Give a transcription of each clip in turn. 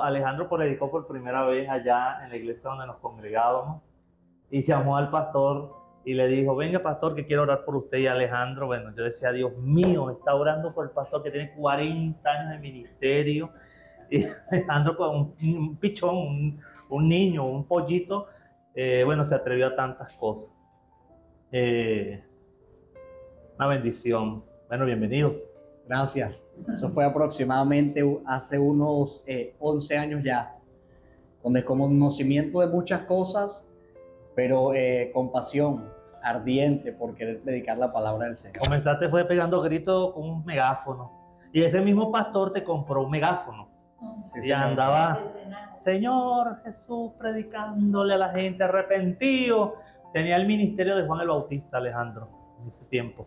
Alejandro predicó por primera vez allá en la iglesia donde nos congregábamos y llamó al pastor y le dijo, venga pastor, que quiero orar por usted. Y Alejandro, bueno, yo decía, Dios mío, está orando por el pastor que tiene 40 años de ministerio. Y Alejandro con un pichón, un niño, un pollito, bueno, se atrevió a tantas cosas. Una bendición. Bueno, bienvenido. Gracias. Eso fue aproximadamente hace unos 11 años ya, con desconocimiento de muchas cosas, pero con pasión ardiente por querer predicar la palabra del Señor. Comenzaste fue pegando gritos con un megáfono. Y ese mismo pastor te compró un megáfono. Sí, y señor. Andaba, Señor Jesús, predicándole a la gente, arrepentido. Tenía el ministerio de Juan el Bautista, Alejandro, en ese tiempo.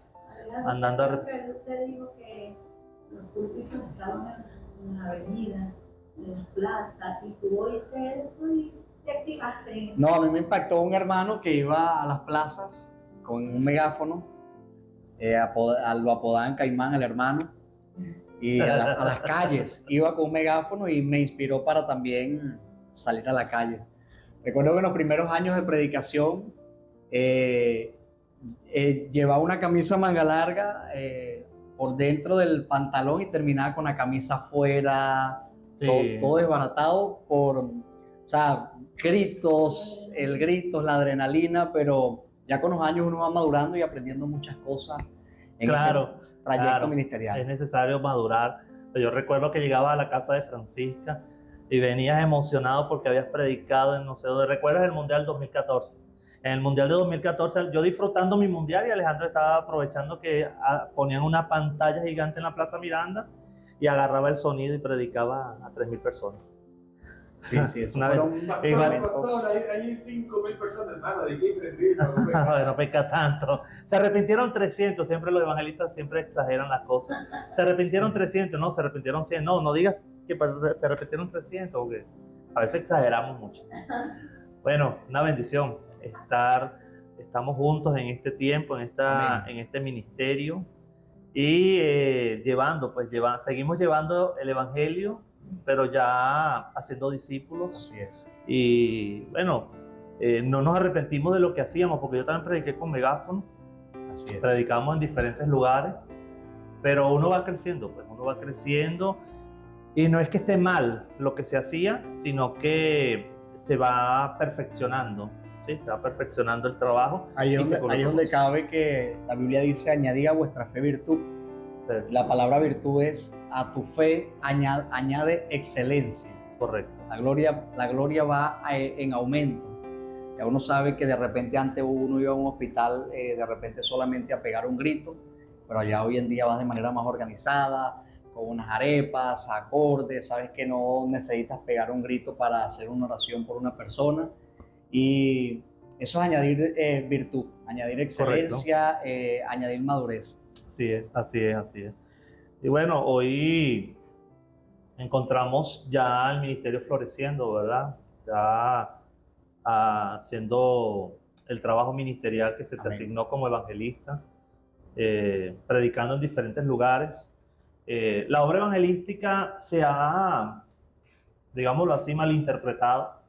Andando Usted dijo que los púlpitos estaban en la avenida, en las plazas, y tú oíste eso y te activaste. No, a mí me impactó un hermano que iba a las plazas con un megáfono, lo apodaban Caimán, el hermano, y a las calles iba con un megáfono y me inspiró para también salir a la calle. Recuerdo que en los primeros años de predicación llevaba una camisa manga larga por dentro del pantalón y terminaba con la camisa afuera, sí. todo desbaratado por, o sea, gritos, la adrenalina, pero ya con los años uno va madurando y aprendiendo muchas cosas en este trayecto ministerial. Es necesario madurar. Yo recuerdo que llegaba a la casa de Francisca y venías emocionado porque habías predicado en no sé dónde. ¿Recuerdas el Mundial 2014? En el Mundial de 2014, yo disfrutando mi Mundial y Alejandro estaba aprovechando que ponían una pantalla gigante en la Plaza Miranda y agarraba el sonido y predicaba a 3,000 personas. Sí, eso fueron hay 5,000 personas, hermano, de aquí 3,000. No peca tanto. Se arrepintieron 300, siempre los evangelistas siempre exageran las cosas. Se arrepintieron 300, no, se arrepintieron 100. No digas que se arrepintieron 300, porque a veces exageramos mucho. Bueno, una bendición estamos juntos en este tiempo, en este ministerio y seguimos llevando el evangelio, pero ya haciendo discípulos. Así es. Y bueno, no nos arrepentimos de lo que hacíamos, porque yo también prediqué con megáfono. Así es. Predicamos en diferentes lugares, pero uno va creciendo, y no es que esté mal lo que se hacía, sino que se va perfeccionando. Sí, se va perfeccionando el trabajo. Ahí es donde cabe que la Biblia dice, añadid a vuestra fe virtud. La palabra virtud es, a tu fe añade excelencia. Correcto. La gloria va en aumento. Ya uno sabe que de repente antes uno iba a un hospital de repente solamente a pegar un grito, pero ya hoy en día vas de manera más organizada, con unas arepas, acordes, sabes que no necesitas pegar un grito para hacer una oración por una persona. Y eso es añadir virtud, añadir excelencia, añadir madurez. Así es. Y bueno, hoy encontramos ya el ministerio floreciendo, ¿verdad? Ya haciendo el trabajo ministerial que se te asignó como evangelista, predicando en diferentes lugares. La obra evangelística se ha, digámoslo así, malinterpretado,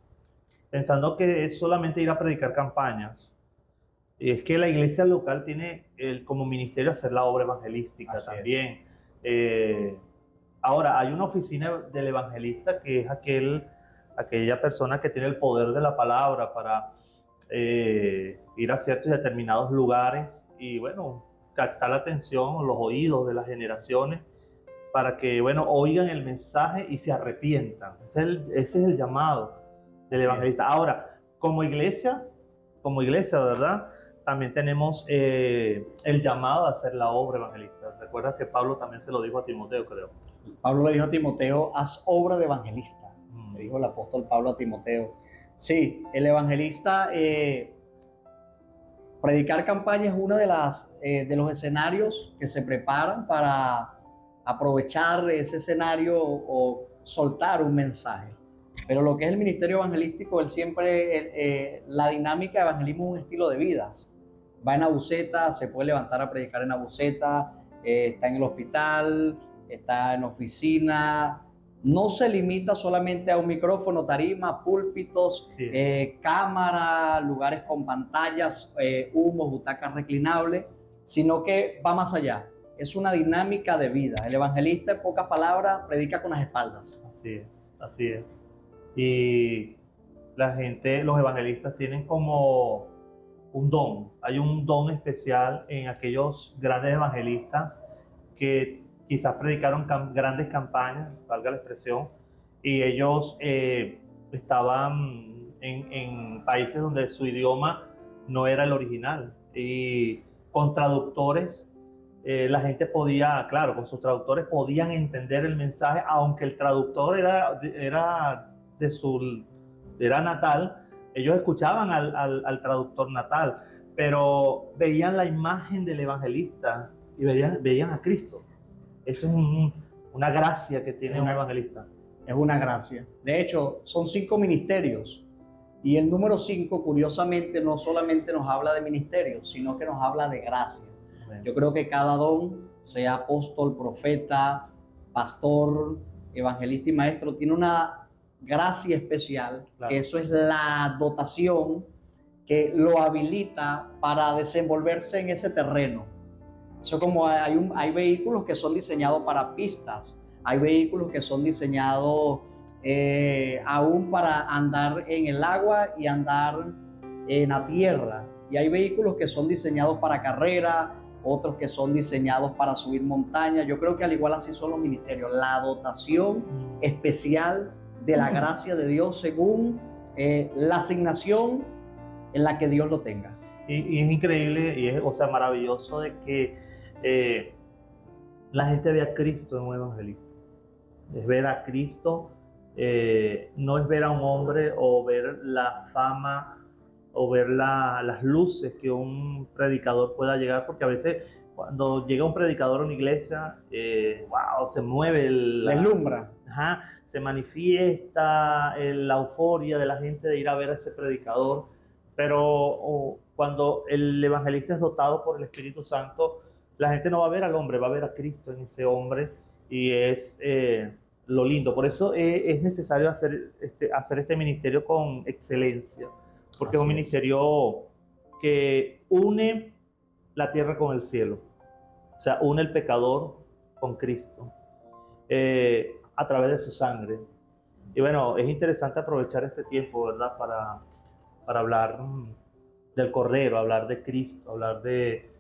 pensando que es solamente ir a predicar campañas. Y es que la iglesia local tiene como ministerio hacer la obra evangelística. Así también. Ahora, hay una oficina del evangelista que es aquella persona que tiene el poder de la palabra para ir a ciertos determinados lugares y, bueno, captar la atención, los oídos de las generaciones para que, bueno, oigan el mensaje y se arrepientan. Ese es el llamado del evangelista. Ahora, como iglesia, ¿verdad? También tenemos el llamado a hacer la obra evangelista. ¿Recuerdas que Pablo también se lo dijo a Timoteo, creo? Pablo le dijo a Timoteo, haz obra de evangelista. Le dijo el apóstol Pablo a Timoteo. Sí, el evangelista, predicar campaña es uno de los escenarios que se preparan para aprovechar ese escenario o soltar un mensaje. Pero lo que es el ministerio evangelístico, la dinámica de evangelismo es un estilo de vidas. Va en Abuceta, se puede levantar a predicar en Abuceta, está en el hospital, está en oficina, no se limita solamente a un micrófono, tarima, púlpitos, Así es. cámara, lugares con pantallas, humo, butacas reclinables, sino que va más allá. Es una dinámica de vida. El evangelista, en pocas palabras, predica con las espaldas. Así es, así es. Y la gente, los evangelistas tienen como un don. Hay un don especial en aquellos grandes evangelistas que quizás predicaron grandes campañas, valga la expresión, y ellos estaban en países donde su idioma no era el original. Y con traductores, la gente podía, claro, con sus traductores podían entender el mensaje, aunque el traductor era natal, ellos escuchaban al traductor natal, pero veían la imagen del evangelista y veían a Cristo. Esa es una gracia que tiene un evangelista. Es una gracia. De hecho, son 5 ministerios. Y el número 5, curiosamente, no solamente nos habla de ministerios, sino que nos habla de gracia. Amén. Yo creo que cada don, sea apóstol, profeta, pastor, evangelista y maestro, tiene una gracia especial, Claro. que eso es la dotación que lo habilita para desenvolverse en ese terreno. Eso como hay vehículos que son diseñados para pistas, hay vehículos que son diseñados aún para andar en el agua y andar en la tierra, y hay vehículos que son diseñados para carrera, otros que son diseñados para subir montañas. Yo creo que al igual así son los ministerios, la dotación especial de la gracia de Dios según la asignación en la que Dios lo tenga. Y es increíble y es, o sea, maravilloso de que la gente ve a Cristo en un evangelista. Es ver a Cristo, no es ver a un hombre o ver la fama o ver las luces que un predicador pueda llegar, porque a veces cuando llega un predicador a una iglesia, wow, se mueve Deslumbra. Se manifiesta la euforia de la gente de ir a ver a ese predicador, pero cuando el evangelista es dotado por el Espíritu Santo, la gente no va a ver al hombre, va a ver a Cristo en ese hombre, y es lo lindo. Por eso es necesario hacer este ministerio con excelencia, porque es un ministerio que une la tierra con el cielo, o sea, une el pecador con Cristo a través de su sangre. Y bueno, es interesante aprovechar este tiempo, ¿verdad?, para hablar del Cordero, hablar de Cristo, hablar de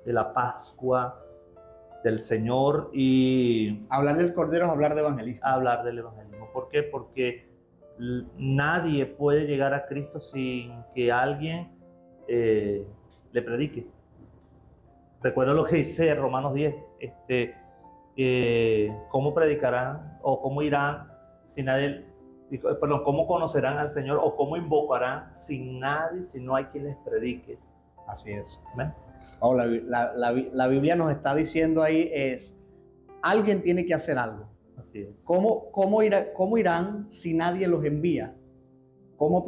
la Pascua, del Señor, y Hablar del Cordero es hablar de evangelismo. hablar del evangelismo. ¿Por qué? Porque nadie puede llegar a Cristo sin que alguien le predique. Recuerdo lo que dice Romanos 10, ¿cómo predicarán o cómo irán si nadie, perdón, cómo conocerán al Señor o cómo invocarán sin nadie, si no hay quien les predique? Así es. ¿Amén? Oh, la Biblia nos está diciendo ahí alguien tiene que hacer algo. Así es. ¿Cómo irán si nadie los envía? ¿Cómo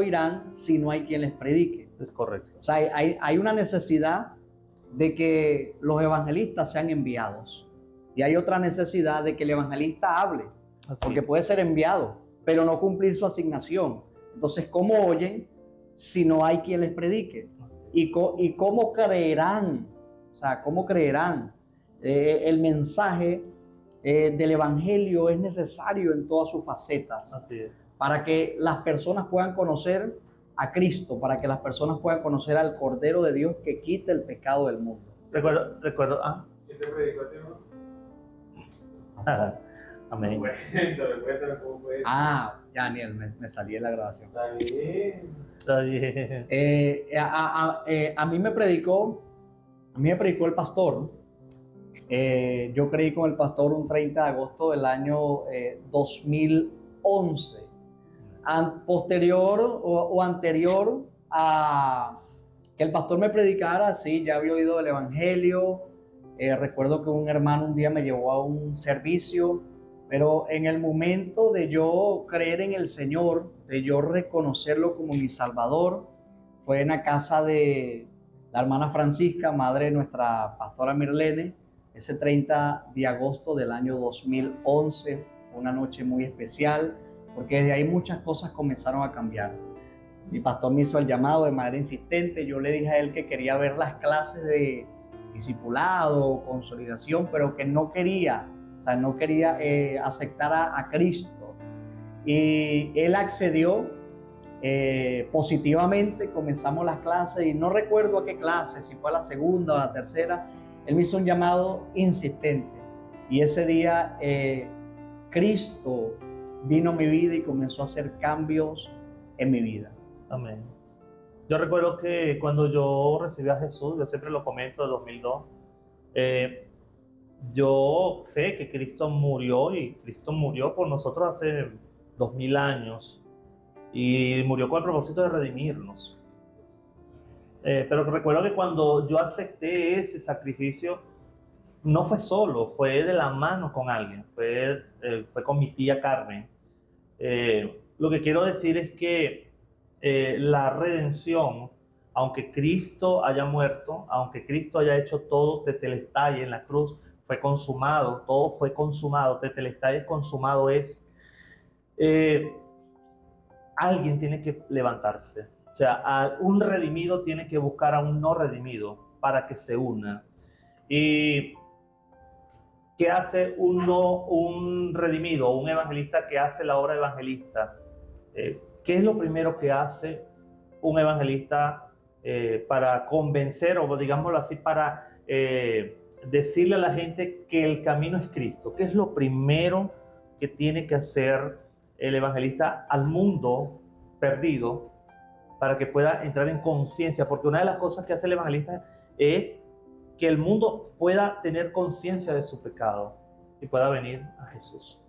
irán si no hay quien les predique? Es correcto. O sea, hay una necesidad de que los evangelistas sean enviados. Y hay otra necesidad de que el evangelista hable. Así Porque es. puede ser enviado, pero no cumplir su asignación. Entonces, ¿cómo oyen si no hay quien les predique? ¿Y cómo creerán? O sea, ¿cómo creerán? El mensaje del evangelio es necesario en todas sus facetas. Así es. Para que las personas puedan conocer a Cristo, para que las personas puedan conocer al Cordero de Dios que quita el pecado del mundo. Recuerdo, ¿Quién te predicó a ti, no? amén. Cuéntame cómo fue. Ya, Daniel, me salí de la grabación. Está bien. Está bien. A mí me predicó el pastor. Yo creí con el pastor un 30 de agosto del año 2011. Posterior o anterior a que el pastor me predicara, sí, ya había oído del evangelio. Recuerdo que un hermano un día me llevó a un servicio, pero en el momento de yo creer en el Señor, de yo reconocerlo como mi Salvador, fue en la casa de la hermana Francisca, madre de nuestra pastora Mirlene, Ese 30 de agosto del año 2011 fue una noche muy especial porque desde ahí muchas cosas comenzaron a cambiar. Mi pastor me hizo el llamado de manera insistente. Yo le dije a él que quería ver las clases de discipulado, consolidación, pero que no quería, no quería aceptar a Cristo. Y él accedió positivamente. Comenzamos las clases y no recuerdo a qué clase, si fue a la segunda o a la tercera. Él me hizo un llamado insistente y ese día Cristo vino a mi vida y comenzó a hacer cambios en mi vida. Amén. Yo recuerdo que cuando yo recibí a Jesús, yo siempre lo comento, en 2002, yo sé que Cristo murió y Cristo murió por nosotros hace 2000 años y murió con el propósito de redimirnos. Pero recuerdo que cuando yo acepté ese sacrificio, no fue solo, fue de la mano con alguien, fue con mi tía Carmen. Lo que quiero decir es que la redención, aunque Cristo haya muerto, aunque Cristo haya hecho todo tetelestai en la cruz, fue consumado, todo fue consumado, tetelestai consumado es, alguien tiene que levantarse. O sea, un redimido tiene que buscar a un no redimido para que se una. ¿Y qué hace un redimido, un evangelista que hace la obra evangelista? ¿Qué es lo primero que hace un evangelista para convencer, o digámoslo así, para decirle a la gente que el camino es Cristo? ¿Qué es lo primero que tiene que hacer el evangelista al mundo perdido para que pueda entrar en conciencia? Porque una de las cosas que hace el evangelista es que el mundo pueda tener conciencia de su pecado y pueda venir a Jesús.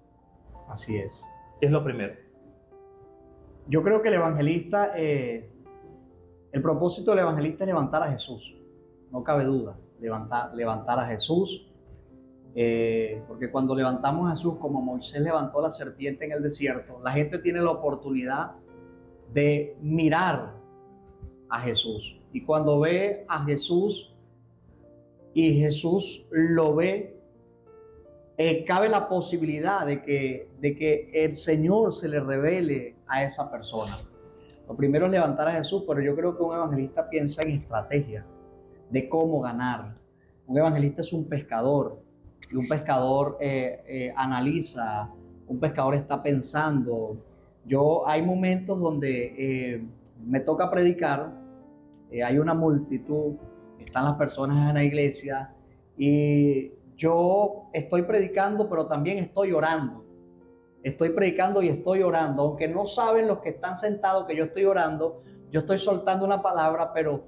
Así es. Es lo primero. Yo creo que el evangelista, el propósito del evangelista es levantar a Jesús. No cabe duda, levantar a Jesús. Porque cuando levantamos a Jesús, como Moisés levantó a la serpiente en el desierto, la gente tiene la oportunidad de mirar a Jesús. Y cuando ve a Jesús y Jesús lo ve, cabe la posibilidad de que el Señor se le revele a esa persona. Lo primero es levantar a Jesús, pero yo creo que un evangelista piensa en estrategia de cómo ganar. Un evangelista es un pescador y un pescador analiza, un pescador está pensando. Hay momentos donde me toca predicar, hay una multitud, están las personas en la iglesia y yo estoy predicando, pero también estoy orando. Estoy predicando y estoy orando. Aunque no saben los que están sentados que yo estoy orando, yo estoy soltando una palabra, pero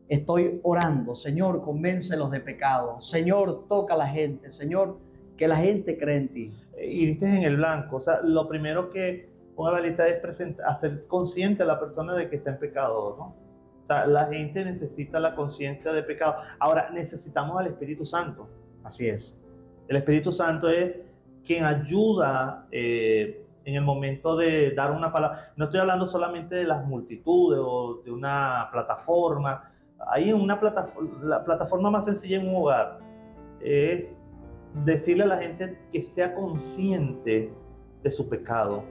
estoy orando. Señor, convéncelos de pecado. Señor, toca a la gente. Señor, que la gente cree en ti. Y diste en el blanco. O sea, lo primero que un evangelista es hacer consciente a la persona de que está en pecado, ¿no? O sea, la gente necesita la conciencia de pecado. Ahora, necesitamos al Espíritu Santo. Así es. El Espíritu Santo es quien ayuda en el momento de dar una palabra. No estoy hablando solamente de las multitudes o de una plataforma. Hay una plataforma, la plataforma más sencilla en un hogar es decirle a la gente que sea consciente de su pecado.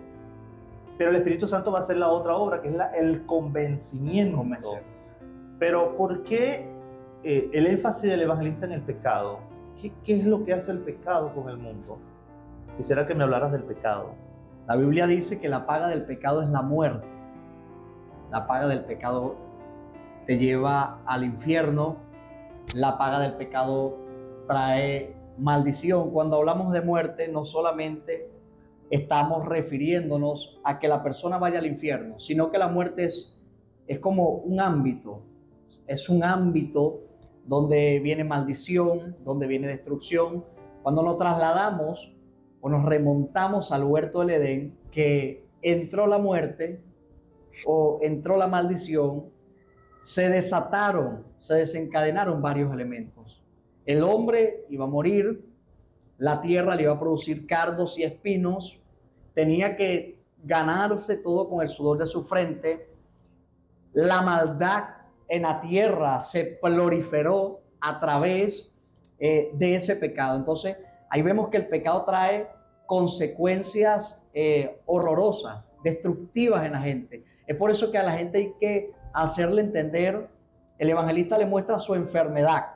Pero el Espíritu Santo va a hacer la otra obra, que es el convencimiento. Pero ¿por qué el énfasis del evangelista en el pecado? ¿Qué es lo que hace el pecado con el mundo? Quisiera que me hablaras del pecado. La Biblia dice que la paga del pecado es la muerte. La paga del pecado te lleva al infierno. La paga del pecado trae maldición. Cuando hablamos de muerte, no solamente estamos refiriéndonos a que la persona vaya al infierno, sino que la muerte es como un ámbito. Es un ámbito donde viene maldición, donde viene destrucción. Cuando nos trasladamos o nos remontamos al huerto del Edén, que entró la muerte o entró la maldición, se desencadenaron varios elementos. El hombre iba a morir, la tierra le iba a producir cardos y espinos, tenía que ganarse todo con el sudor de su frente. La maldad en la tierra se proliferó a través de ese pecado. Entonces, ahí vemos que el pecado trae consecuencias horrorosas, destructivas en la gente. Es por eso que a la gente hay que hacerle entender, el evangelista le muestra su enfermedad,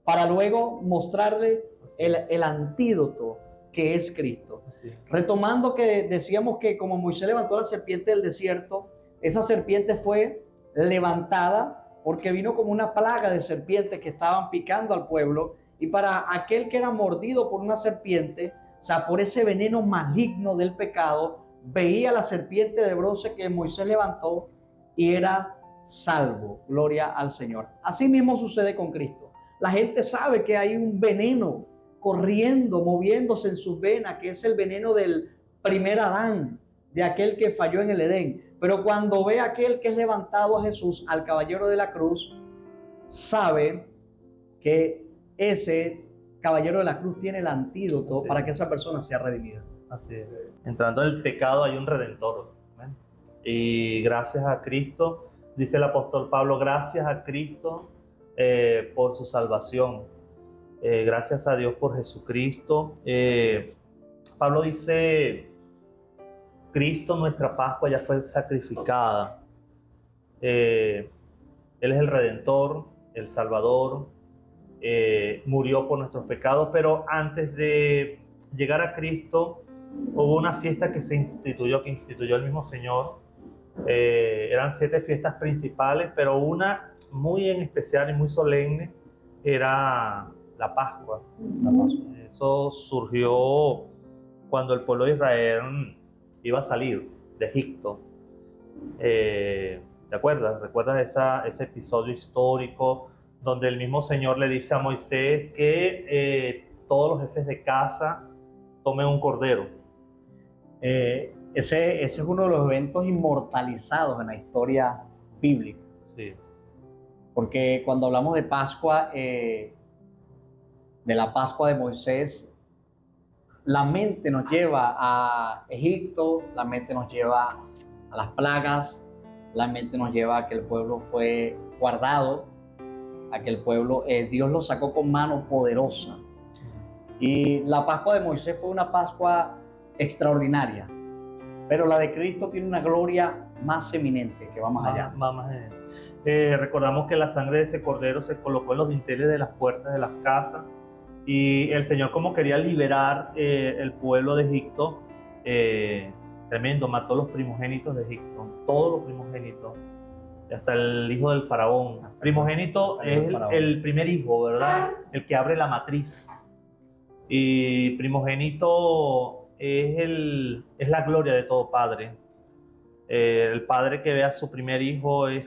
para luego mostrarle el antídoto que es Cristo. Así. Retomando que decíamos que como Moisés levantó la serpiente del desierto, esa serpiente fue levantada porque vino como una plaga de serpientes que estaban picando al pueblo, y para aquel que era mordido por una serpiente, o sea, por ese veneno maligno del pecado, veía la serpiente de bronce que Moisés levantó y era salvo. Gloria al Señor. Así mismo sucede con Cristo. La gente sabe que hay un veneno corriendo, moviéndose en sus venas, que es el veneno del primer Adán, de aquel que falló en el Edén. Pero cuando ve a aquel que es levantado a Jesús, al caballero de la cruz, sabe que ese caballero de la cruz tiene el antídoto para que esa persona sea redimida. Así es. Entrando en el pecado hay un redentor. ¿Ven? Y gracias a Cristo, dice el apóstol Pablo, gracias a Cristo por su salvación. Gracias a Dios por Jesucristo. Pablo dice, Cristo, nuestra Pascua, ya fue sacrificada. Él es el Redentor, el Salvador, murió por nuestros pecados, pero antes de llegar a Cristo hubo una fiesta que instituyó el mismo Señor. Eran 7 fiestas principales, pero una muy en especial y muy solemne era la Pascua. La Pascua. Eso surgió cuando el pueblo de Israel iba a salir de Egipto. ¿Te acuerdas? ¿Recuerdas ese episodio histórico donde el mismo Señor le dice a Moisés que todos los jefes de casa tomen un cordero? Ese es uno de los eventos inmortalizados en la historia bíblica. Sí. Porque cuando hablamos de Pascua, de la Pascua de Moisés, la mente nos lleva a Egipto, la mente nos lleva a las plagas, la mente nos lleva a que el pueblo fue guardado, a que el pueblo, Dios lo sacó con mano poderosa. Y la Pascua de Moisés fue una Pascua extraordinaria, pero la de Cristo tiene una gloria más eminente, que va más allá. Recordamos que la sangre de ese cordero se colocó en los dinteles de las puertas de las casas, y el Señor, como quería liberar el pueblo de Egipto, tremendo, mató los primogénitos de Egipto, todos los primogénitos, hasta el hijo del faraón. Primogénito es el primer hijo, ¿verdad? El que abre la matriz. Y primogénito es la gloria de todo padre. El padre que ve a su primer hijo es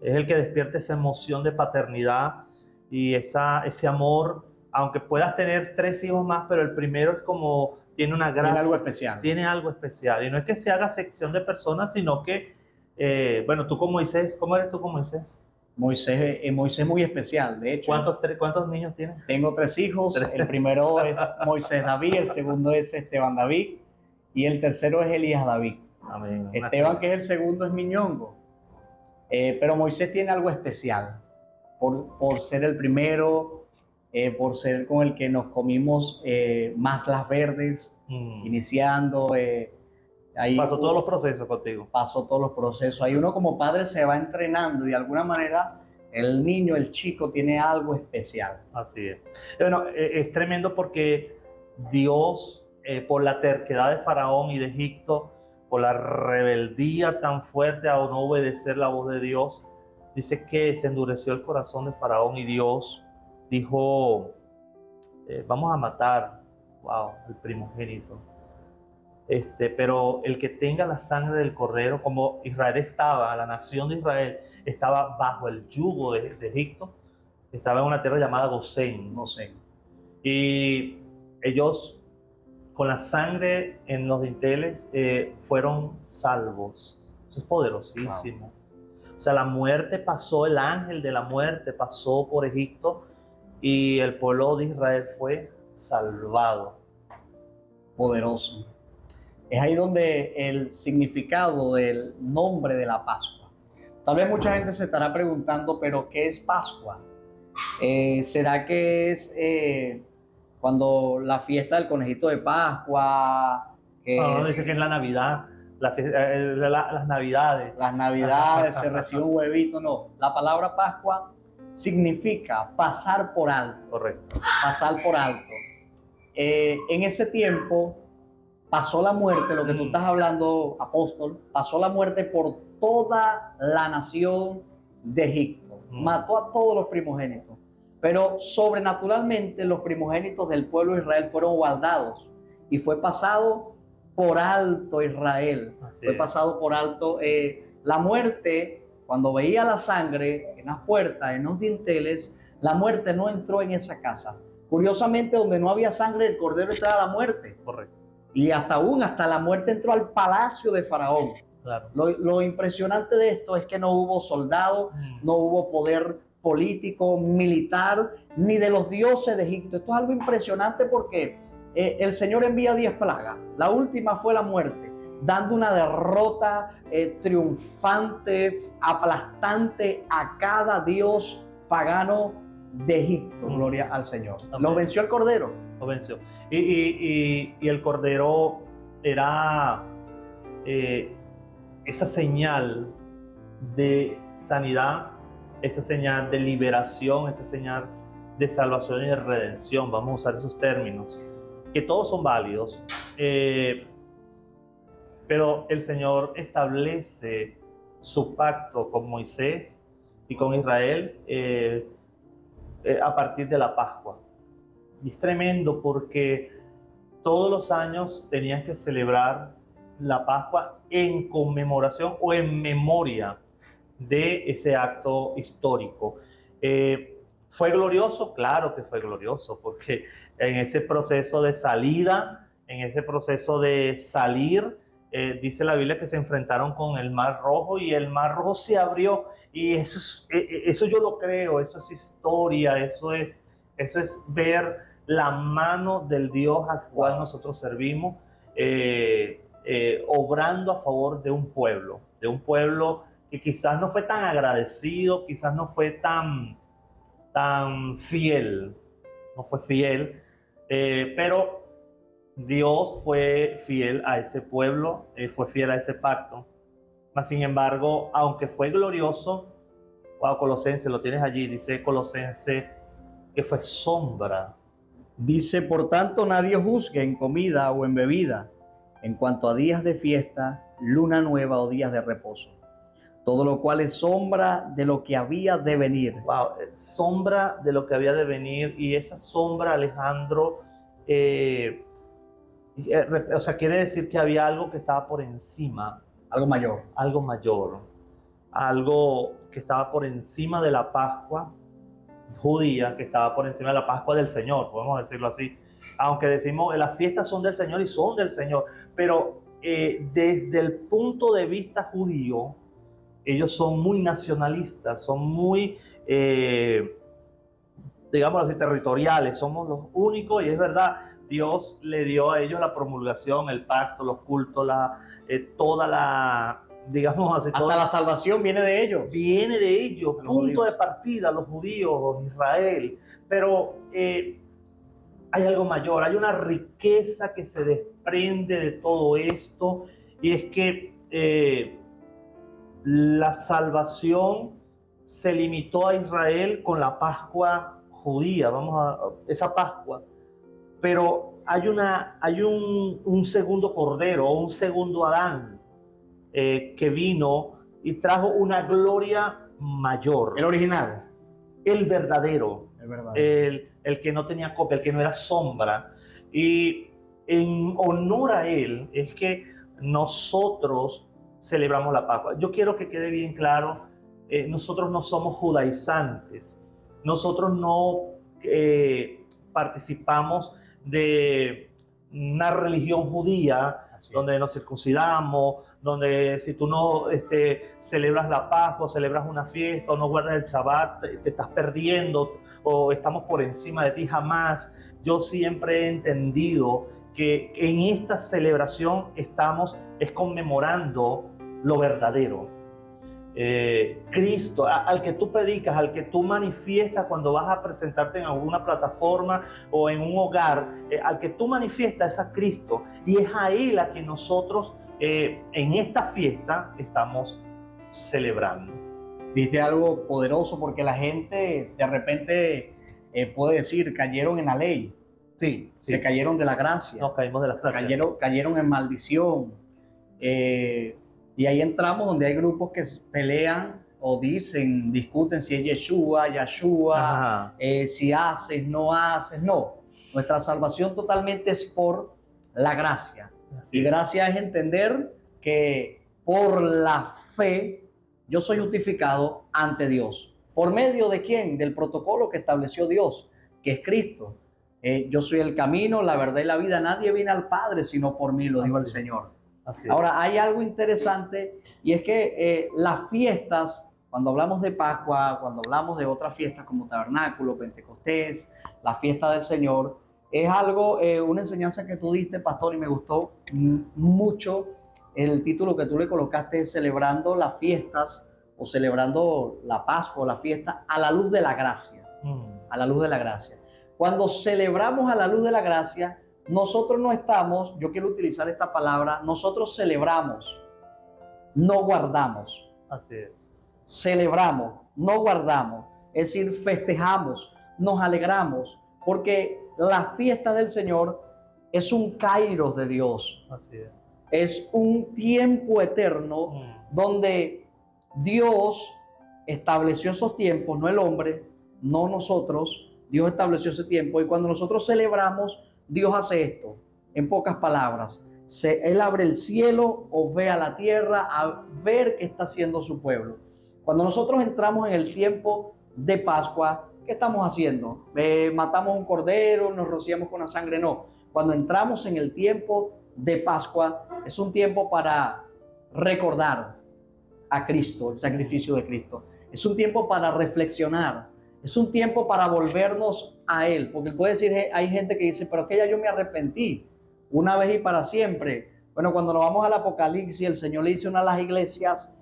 el que despierta esa emoción de paternidad y ese amor, aunque puedas tener 3 hijos más, pero el primero es como, tiene una gracia. Tiene algo especial. Tiene algo especial. Y no es que se haga sección de personas, sino que, bueno, tú como Moisés, ¿cómo eres tú como Moisés? Moisés es muy especial, de hecho. ¿Cuántos niños tienes? Tengo 3 hijos. El primero es Moisés David, el segundo es Esteban David y el tercero es Elías David. Amén. Esteban, que es el segundo, es Miñongo. Pero Moisés tiene algo especial por ser el primero, por ser con el que nos comimos más las verdes, iniciando. Ahí pasó todos los procesos contigo. Pasó todos los procesos. Ahí uno como padre se va entrenando y de alguna manera el niño, el chico, tiene algo especial. Así es. Bueno, es tremendo porque Dios, por la terquedad de Faraón y de Egipto, por la rebeldía tan fuerte a no obedecer la voz de Dios, dice que se endureció el corazón de Faraón y Dios dijo, vamos a matar, el primogénito. Pero el que tenga la sangre del cordero, como Israel estaba, la nación de Israel estaba bajo el yugo de Egipto, estaba en una tierra llamada Gosén. Y ellos, con la sangre en los dinteles, fueron salvos. Eso es poderosísimo. Wow. O sea, la muerte pasó, el ángel de la muerte pasó por Egipto y el pueblo de Israel fue salvado. Poderoso. Es ahí donde el significado del nombre de la Pascua. Tal vez mucha gente se estará preguntando, ¿pero qué es Pascua? ¿Será que es cuando la fiesta del conejito de Pascua? No, dice que es la Navidad, las Navidades. Las Navidades se recibe un huevito. No, la palabra Pascua significa pasar por alto. Correcto. Pasar por alto. En ese tiempo pasó la muerte, lo que tú estás hablando, apóstol, pasó la muerte por toda la nación de Egipto. Mató a todos los primogénitos. Pero sobrenaturalmente los primogénitos del pueblo de Israel fueron guardados y fue pasado por alto Israel. Fue pasado por alto. La muerte, cuando veía la sangre en las puertas, en los dinteles, la muerte no entró en esa casa. Curiosamente, donde no había sangre del cordero entraba la muerte. Correcto. Y hasta la muerte entró al palacio de Faraón. Claro. Lo impresionante de esto es que no hubo soldados, no hubo poder político, militar, ni de los dioses de Egipto. Esto es algo impresionante porque el Señor envía 10 plagas. La última fue la muerte, dando una derrota triunfante, aplastante a cada dios pagano de Egipto. Gloria al Señor. Amén. Lo venció el Cordero. Lo venció. Y el Cordero era esa señal de sanidad, esa señal de liberación, esa señal de salvación y de redención. Vamos a usar esos términos, que todos son válidos, pero el Señor establece su pacto con Moisés y con Israel a partir de la Pascua. Y es tremendo porque todos los años tenían que celebrar la Pascua en conmemoración o en memoria de ese acto histórico. ¿Fue glorioso? Claro que fue glorioso, porque en ese proceso de salida, en ese proceso de salir, dice la Biblia que se enfrentaron con el Mar Rojo y el Mar Rojo se abrió. Y eso yo lo creo, eso es historia, eso es ver la mano del Dios al cual nosotros servimos, obrando a favor de un pueblo que quizás no fue tan agradecido, quizás no fue tan fiel, no fue fiel, pero Dios fue fiel a ese pueblo, fue fiel a ese pacto. Mas, sin embargo, aunque fue glorioso, Colosenses, lo tienes allí, dice Colosenses que fue sombra. Dice, por tanto, nadie juzgue en comida o en bebida, en cuanto a días de fiesta, luna nueva o días de reposo. Todo lo cual es sombra de lo que había de venir. Wow, sombra de lo que había de venir. Y esa sombra, Alejandro, o sea, quiere decir que había algo que estaba por encima. Algo mayor. Algo mayor. Algo que estaba por encima de la Pascua judía, que estaba por encima de la Pascua del Señor, podemos decirlo así. Aunque decimos, las fiestas son del Señor y son del Señor, pero desde el punto de vista judío, ellos son muy nacionalistas, son muy, digamos así, territoriales, somos los únicos, y es verdad, Dios le dio a ellos la promulgación, el pacto, los cultos, toda la, digamos así, hasta la salvación viene de ellos. Viene de ellos, punto de partida, los judíos, Israel. Pero hay algo mayor, hay una riqueza que se desprende de todo esto, y es que la salvación se limitó a Israel con la Pascua judía, esa Pascua, pero hay un segundo cordero, un segundo Adán, que vino y trajo una gloria mayor. El original. El verdadero. El que no tenía copia, el que no era sombra. Y en honor a él es que nosotros celebramos la Pascua. Yo quiero que quede bien claro, nosotros no somos judaizantes. Nosotros no participamos de una religión judía donde nos circuncidamos, donde si tú no celebras la Pascua, celebras una fiesta o no guardas el Shabbat, te estás perdiendo o estamos por encima de ti. Jamás. Yo siempre he entendido que en esta celebración estamos conmemorando lo verdadero. Cristo, al que tú predicas, al que tú manifiestas cuando vas a presentarte en alguna plataforma o en un hogar, al que tú manifiestas es a Cristo. Y es a Él a quien nosotros en esta fiesta estamos celebrando. Dice algo poderoso porque la gente de repente puede decir, cayeron en la ley, Sí, sí. se cayeron de la gracia, Nos caímos de las gracias. cayeron en maldición. Y ahí entramos donde hay grupos que pelean o dicen, discuten si es Yeshua, Ajá. si haces, no haces. No, nuestra salvación totalmente es por la gracia. Así Y es. gracia es entender que por la fe yo soy justificado ante Dios. ¿Por medio de quién? Del protocolo que estableció Dios, que es Cristo. Yo soy el camino, la verdad y la vida. Nadie viene al Padre sino por mí, lo dijo el Así es. Señor. Así es. Ahora, hay algo interesante y es que las fiestas, cuando hablamos de Pascua, cuando hablamos de otras fiestas como Tabernáculo, Pentecostés, la fiesta del Señor, es algo, una enseñanza que tú diste, pastor, y me gustó mucho el título que tú le colocaste, celebrando las fiestas o celebrando la Pascua o la fiesta a la luz de la gracia, a la luz de la gracia. Cuando celebramos a la luz de la gracia, nosotros no estamos, yo quiero utilizar esta palabra, nosotros celebramos, no guardamos. Así es. Celebramos, no guardamos. Es decir, festejamos, nos alegramos, porque la fiesta del Señor es un kairos de Dios. Así es. Es un tiempo eterno donde Dios estableció esos tiempos, no el hombre, no nosotros. Dios estableció ese tiempo y cuando nosotros celebramos, Dios hace esto, en pocas palabras. Él abre el cielo, ovea la tierra, a ver qué está haciendo su pueblo. Cuando nosotros entramos en el tiempo de Pascua, ¿qué estamos haciendo? ¿Matamos un cordero, nos rociamos con la sangre? No. Cuando entramos en el tiempo de Pascua, es un tiempo para recordar a Cristo, el sacrificio de Cristo. Es un tiempo para reflexionar. Es un tiempo para volvernos a Él, porque puede decir, hay gente que dice, pero que ya yo me arrepentí, una vez y para siempre. Bueno, cuando nos vamos al Apocalipsis, el Señor le dice a una de las iglesias,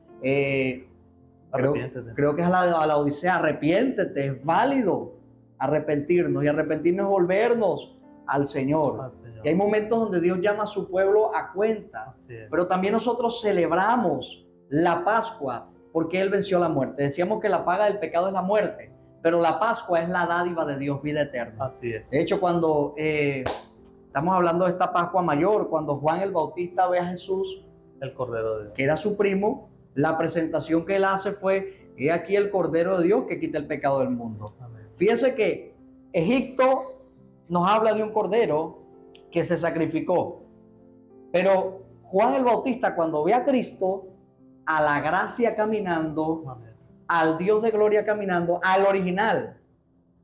creo que es a la Odisea, arrepiéntete, es válido arrepentirnos, y arrepentirnos es volvernos al Señor. Y hay momentos donde Dios llama a su pueblo a cuenta, pero también nosotros celebramos la Pascua, porque Él venció la muerte. Decíamos que la paga del pecado es la muerte, pero la Pascua es la dádiva de Dios, vida eterna. Así es. De hecho, cuando estamos hablando de esta Pascua mayor, cuando Juan el Bautista ve a Jesús, el Cordero de Dios, que era su primo, la presentación que él hace fue, he aquí el Cordero de Dios que quita el pecado del mundo. Amén. Fíjese que Egipto nos habla de un cordero que se sacrificó, pero Juan el Bautista, cuando ve a Cristo, a la gracia caminando, Amén, al Dios de gloria caminando, al original.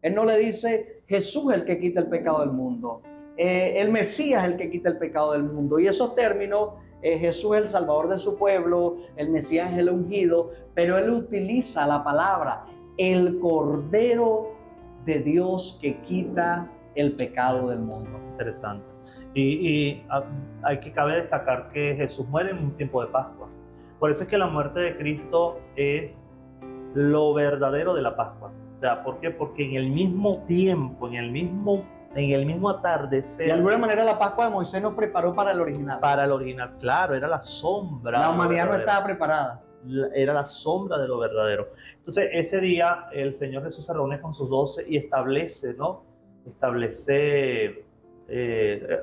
Él no le dice Jesús es el que quita el pecado del mundo, el Mesías es el que quita el pecado del mundo. Y esos términos, Jesús es el salvador de su pueblo, el Mesías es el ungido, pero él utiliza la palabra el Cordero de Dios que quita el pecado del mundo. interesante. Y hay que cabe destacar que Jesús muere en un tiempo de Pascua. Por eso es que la muerte de Cristo es lo verdadero de la Pascua. O sea, ¿por qué? Porque en el mismo tiempo, en el mismo atardecer. De alguna manera la Pascua de Moisés nos preparó para el original. Para el original, claro, era la sombra. La humanidad no estaba preparada. Era la sombra de lo verdadero. Entonces, ese día el Señor Jesús se reúne con sus 12 y establece, ¿no?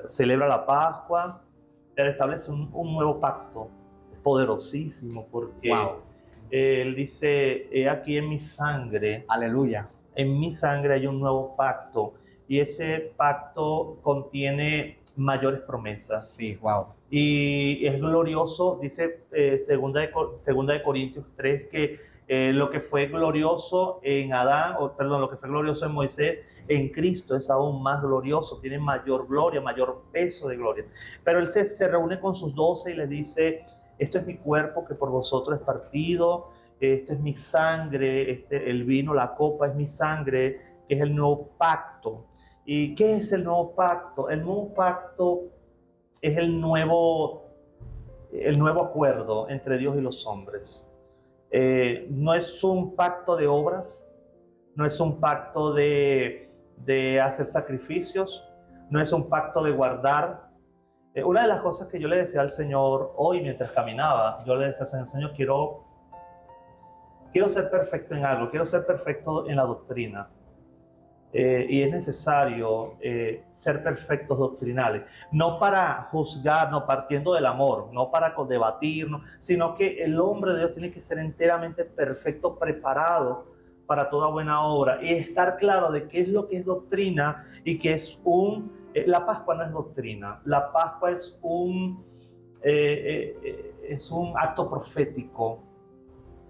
Celebra la Pascua, él establece un nuevo pacto poderosísimo, porque él dice, he aquí en mi sangre, aleluya, en mi sangre hay un nuevo pacto, y ese pacto contiene mayores promesas. Sí, wow. Y es glorioso, dice segunda de Corintios 3, que lo que fue glorioso en lo que fue glorioso en Moisés, en Cristo es aún más glorioso, tiene mayor gloria, mayor peso de gloria. Pero él se reúne con sus 12 y les dice, esto es mi cuerpo que por vosotros es partido, esto es mi sangre, el vino, la copa es mi sangre, que es el nuevo pacto. ¿Y qué es el nuevo pacto? El nuevo pacto es el nuevo acuerdo entre Dios y los hombres. No es un pacto de obras, no es un pacto de hacer sacrificios, no es un pacto de guardar. Una de las cosas que yo le decía al Señor hoy mientras caminaba, yo le decía al Señor, Señor, quiero ser perfecto en algo, quiero ser perfecto en la doctrina. Y es necesario ser perfectos doctrinales, no para juzgar, no partiendo del amor, no para debatir, no, sino que el hombre de Dios tiene que ser enteramente perfecto, preparado para toda buena obra y estar claro de qué es lo que es doctrina y que es la Pascua no es doctrina, la Pascua es un acto profético.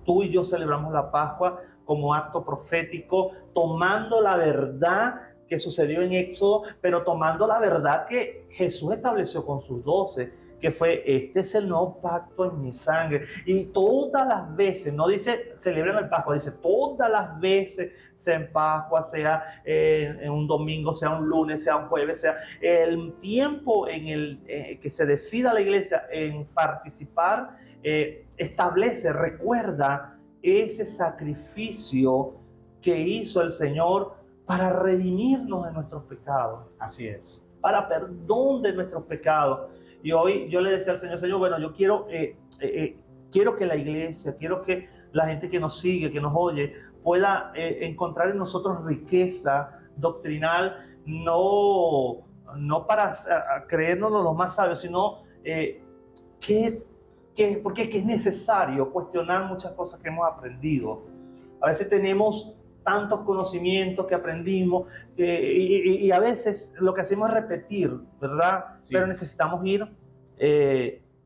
Tú y yo celebramos la Pascua como acto profético, tomando la verdad que sucedió en Éxodo, pero tomando la verdad que Jesús estableció con sus 12, que fue, este es el nuevo pacto en mi sangre. Y todas las veces, no dice celebren el Pascua, dice todas las veces, sea en Pascua, sea en un domingo, sea un lunes, sea un jueves, sea el tiempo en el que se decida la iglesia en participar, establece, recuerda ese sacrificio que hizo el Señor para redimirnos de nuestros pecados. Así es. Para perdón de nuestros pecados. Y hoy yo le decía al Señor, Señor, bueno, yo quiero que la iglesia, quiero que la gente que nos sigue, que nos oye, pueda encontrar en nosotros riqueza doctrinal, no para creernos los más sabios, sino porque es necesario cuestionar muchas cosas que hemos aprendido. A veces tenemos tantos conocimientos que aprendimos y a veces lo que hacemos es repetir, ¿verdad? Sí. Pero necesitamos ir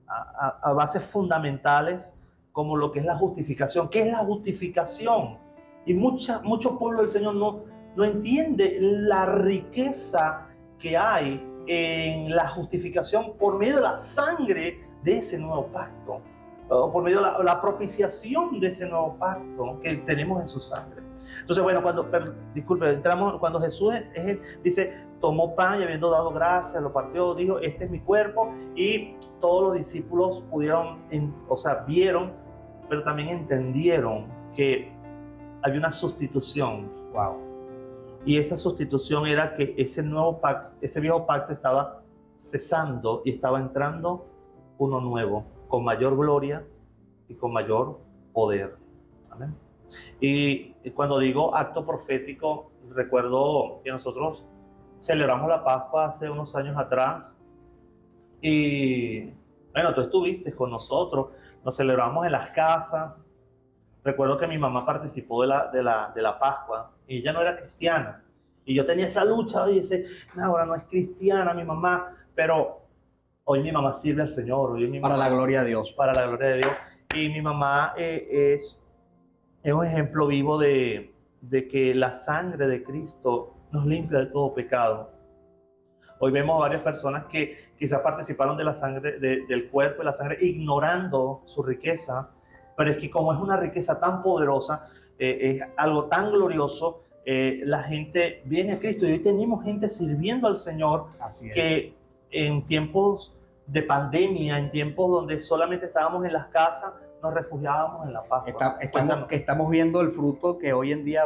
a bases fundamentales como lo que es la justificación. ¿Qué es la justificación? Y mucho pueblo del Señor no entiende la riqueza que hay en la justificación por medio de la sangre de ese nuevo pacto, por medio de la propiciación de ese nuevo pacto que tenemos en su sangre. Entonces, bueno, cuando Jesús dice, tomó pan y habiendo dado gracias, lo partió, dijo, este es mi cuerpo, y todos los discípulos vieron, pero también entendieron que había una sustitución. Wow. Y esa sustitución era que ese viejo pacto estaba cesando y estaba entrando uno nuevo, con mayor gloria y con mayor poder. Amén. Y cuando digo acto profético, recuerdo que nosotros celebramos la Pascua hace unos años atrás y bueno, tú estuviste con nosotros, nos celebramos en las casas. Recuerdo que mi mamá participó de la Pascua y ella no era cristiana y yo tenía esa lucha y dice, no, ahora no es cristiana mi mamá, pero hoy mi mamá sirve al Señor. Para la gloria de Dios. Para la gloria de Dios. Y mi mamá es un ejemplo vivo de que la sangre de Cristo nos limpia de todo pecado. Hoy vemos a varias personas que quizás participaron de la sangre, del cuerpo y la sangre, ignorando su riqueza, pero es que como es una riqueza tan poderosa, es algo tan glorioso, la gente viene a Cristo y hoy tenemos gente sirviendo al Señor. Así es. Que en tiempos de pandemia, en tiempos donde solamente estábamos en las casas, nos refugiábamos en la Pascua. Estamos viendo el fruto que hoy en día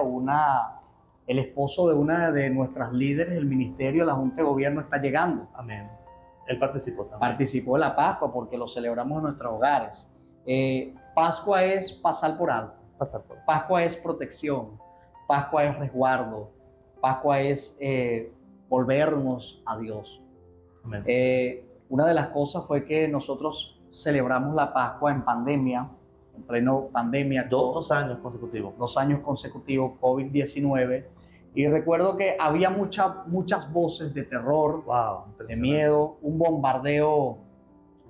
el esposo de una de nuestras líderes del ministerio, la Junta de Gobierno, está llegando. Amén. Él participó también. Participó de la Pascua porque lo celebramos en nuestros hogares. Pascua es pasar por alto. Pascua es protección. Pascua es resguardo. Pascua es volvernos a Dios. Una de las cosas fue que nosotros celebramos la Pascua en pandemia, en pleno pandemia. Dos años consecutivos. 2 años consecutivos, COVID-19. Y recuerdo que había muchas voces de terror, de miedo, un bombardeo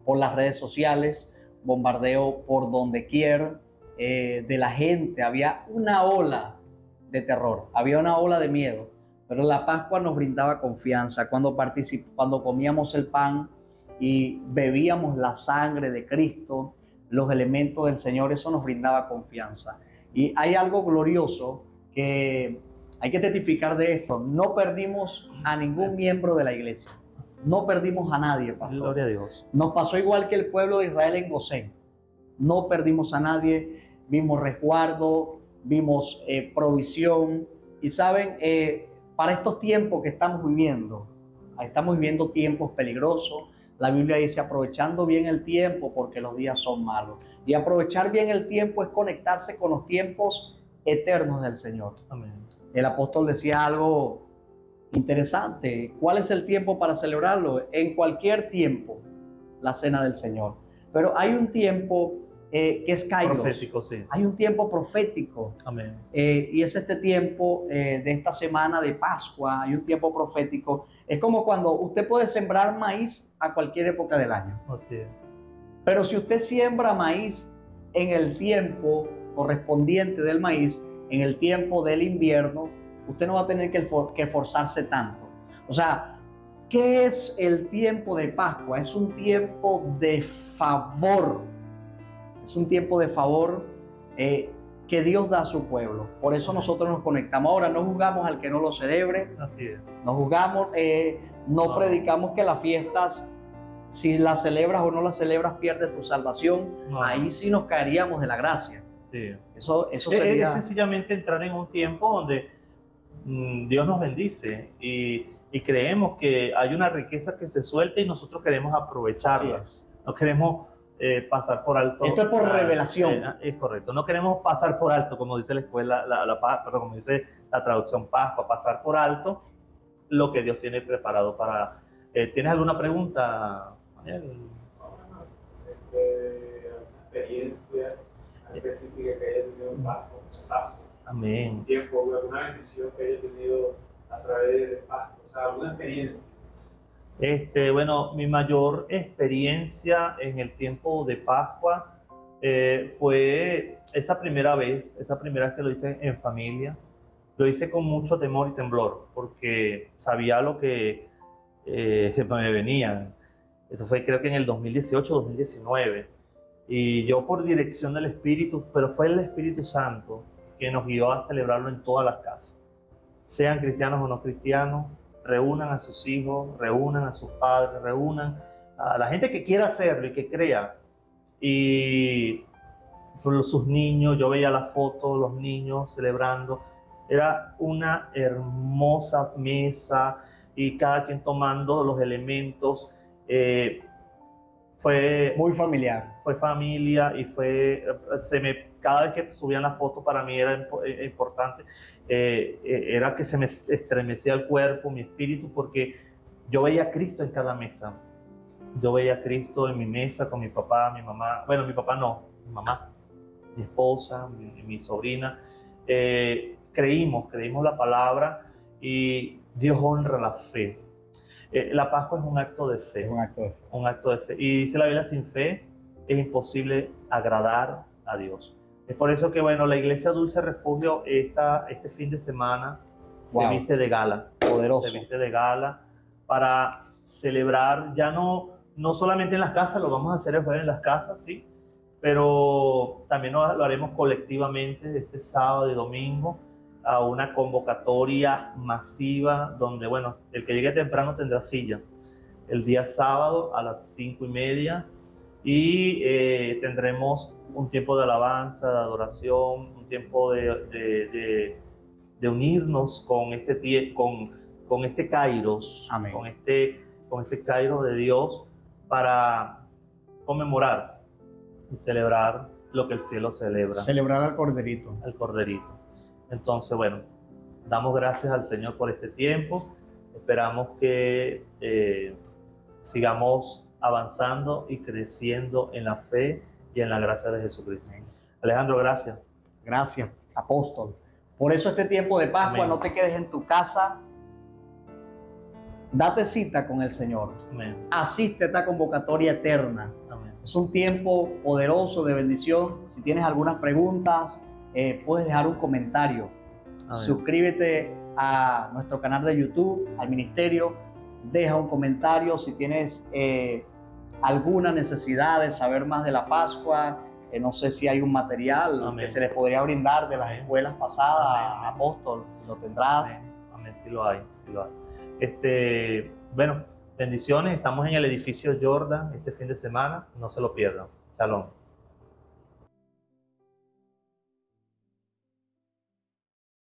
por las redes sociales, bombardeo por donde quiera de la gente. Había una ola de terror, había una ola de miedo. Pero la Pascua nos brindaba confianza. Cuando comíamos el pan y bebíamos la sangre de Cristo, los elementos del Señor, eso nos brindaba confianza. Y hay algo glorioso que hay que testificar de esto. No perdimos a ningún miembro de la iglesia. No perdimos a nadie, pastor. Gloria a Dios. Nos pasó igual que el pueblo de Israel en Gosén. No perdimos a nadie. vimos resguardo, vimos provisión. Y saben, para estos tiempos que estamos viviendo tiempos peligrosos. La Biblia dice, aprovechando bien el tiempo porque los días son malos. Y aprovechar bien el tiempo es conectarse con los tiempos eternos del Señor. Amén. El apóstol decía algo interesante. ¿Cuál es el tiempo para celebrarlo? En cualquier tiempo, la cena del Señor. Pero hay un tiempo que es kairos. Profético, sí. Hay un tiempo profético. Amén. Y es este tiempo de esta semana de Pascua. Hay un tiempo profético. Es como cuando usted puede sembrar maíz a cualquier época del año. Así es. Pero si usted siembra maíz en el tiempo correspondiente del maíz, en el tiempo del invierno, usted no va a tener que esforzarse tanto. O sea, ¿qué es el tiempo de Pascua? Es un tiempo de favor. Es un tiempo de favor que Dios da a su pueblo. Por eso nosotros nos conectamos. Ahora no juzgamos al que no lo celebre. Así es. No juzgamos, no predicamos que las fiestas, si las celebras o no las celebras, pierdes tu salvación. No. Ahí sí nos caeríamos de la gracia. Sí. Eso sería... Es sencillamente entrar en un tiempo donde Dios nos bendice y creemos que hay una riqueza que se suelta y nosotros queremos aprovecharla. No queremos pasar por alto. Esto es por revelación. Es correcto. No queremos pasar por alto, como dice la escuela, como dice la traducción Pascua, pasar por alto lo que Dios tiene preparado para... ¿Tienes alguna pregunta, Daniel? Experiencia específica que haya tenido en Pascua. Amén. Un tiempo, alguna bendición que haya tenido a través de Pascua, o sea, alguna experiencia. Bueno, mi mayor experiencia en el tiempo de Pascua fue esa primera vez que lo hice en familia. Lo hice con mucho temor y temblor, porque sabía lo que me venía. Eso fue creo que en el 2018-2019. Y yo por dirección del Espíritu, pero fue el Espíritu Santo que nos guió a celebrarlo en todas las casas. Sean cristianos o no cristianos, reúnan a sus hijos, reúnan a sus padres, reúnan a la gente que quiera hacerlo y que crea. Y sus niños, yo veía las fotos, los niños celebrando. Era una hermosa mesa y cada quien tomando los elementos. Fue muy familiar. Fue familia y cada vez que subían la foto para mí era importante. Era que se me estremecía el cuerpo, mi espíritu, porque yo veía a Cristo en cada mesa. Yo veía a Cristo en mi mesa con mi papá, mi mamá. Bueno, mi papá no, mi mamá, mi esposa, mi sobrina. Creímos la palabra y Dios honra la fe. La Pascua es un acto de fe. Es un acto de fe. Un acto de fe. Y dice la Biblia, sin fe es imposible agradar a Dios. Es por eso que, bueno, la Iglesia Dulce Refugio este fin de semana se viste de gala. Poderoso. Se viste de gala para celebrar, ya no solamente en las casas, lo vamos a hacer el jueves en las casas, sí, pero también lo haremos colectivamente este sábado y domingo a una convocatoria masiva donde, bueno, el que llegue temprano tendrá silla. El día sábado a las 5:30 y tendremos un tiempo de alabanza, de adoración, un tiempo de unirnos con este Kairos, Amén. con este Kairos de Dios para conmemorar y celebrar lo que el cielo celebra. Celebrar al Corderito. Al Corderito. Entonces, bueno, damos gracias al Señor por este tiempo. Esperamos que sigamos avanzando y creciendo en la fe y en la gracia de Jesucristo. Alejandro, gracias. Gracias, apóstol. Por eso este tiempo de Pascua, Amén. No te quedes en tu casa. Date cita con el Señor. Amén. Asiste a esta convocatoria eterna. Amén. Es un tiempo poderoso de bendición. Si tienes algunas preguntas, puedes dejar un comentario. Amén. Suscríbete a nuestro canal de YouTube, al ministerio. Deja un comentario si tienes alguna necesidad de saber más de la Pascua. No sé si hay un material Amén. que se les podría brindar de las Amén. escuelas pasadas, Amén. apóstol, si lo tendrás. Amén. Amén, sí lo hay, sí lo hay. Bueno, bendiciones. Estamos en el edificio Jordan este fin de semana. No se lo pierdan. Shalom.